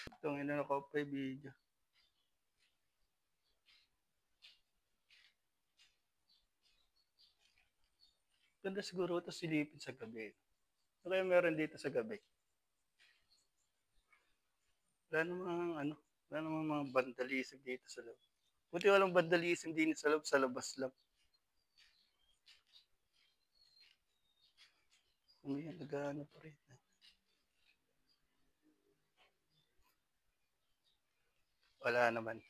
Itong inano ko pa yung video. Ganda siguro ito silipin sa gabi. Ano kaya meron dito sa gabi? Wala namang ano, wala namang mga vandalism dito sa loob. Buti walang vandalism din sa loob, sa labas lang. Umiyan, nag-ano pa rin. Wala naman.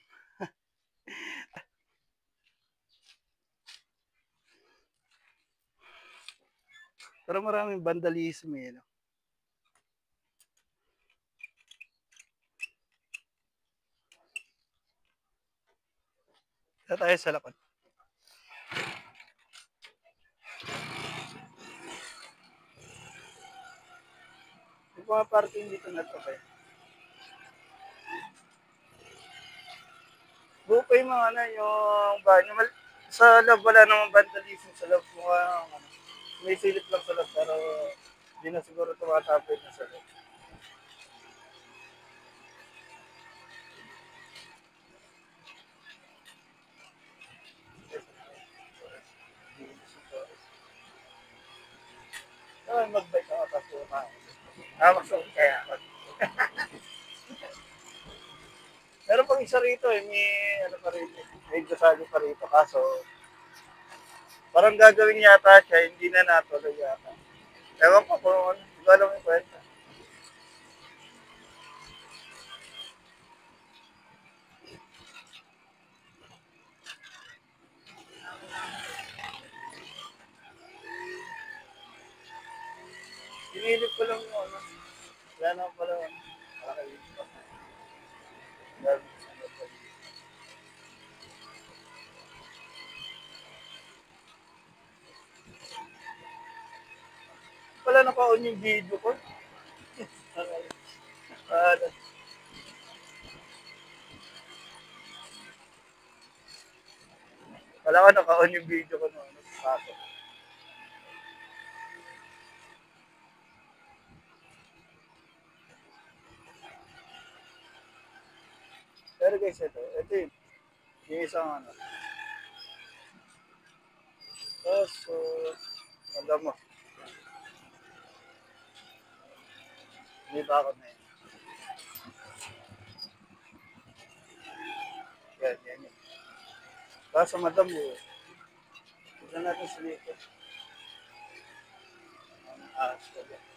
Pero maraming vandalism eh. No? Kaya tayo sa lakad. Yung mga parking dito na to kayo. Buo pa yung mga ano, yung banyo. Sa loob wala namang vandalism sa loob. Mga, may silip lang sa loob pero hindi na siguro tumatapit na sa loob. Ay, mag-bike ako tapos kumain. Masok kaya ako. Meron pang isa rito eh, may ano pa rito, may gusali pa rito. Kaso, parang gagawin yata siya, hindi na natuloy yata. Ewan ko kung ano, hindi ko alam yung kwenta. Sinilip ko lang yung ano, wala naman pala ano, nakakailip pa. Wala naka-on yung video ko. Uh, wala ka naka-on yung video ko no, ano, kaso. Pero guys, ito yung isang ano. So, alam mo, hindi pa ako na yun. Yan. Kaso madam mo, tignan natin sa dito. Ang ahas ko dyan.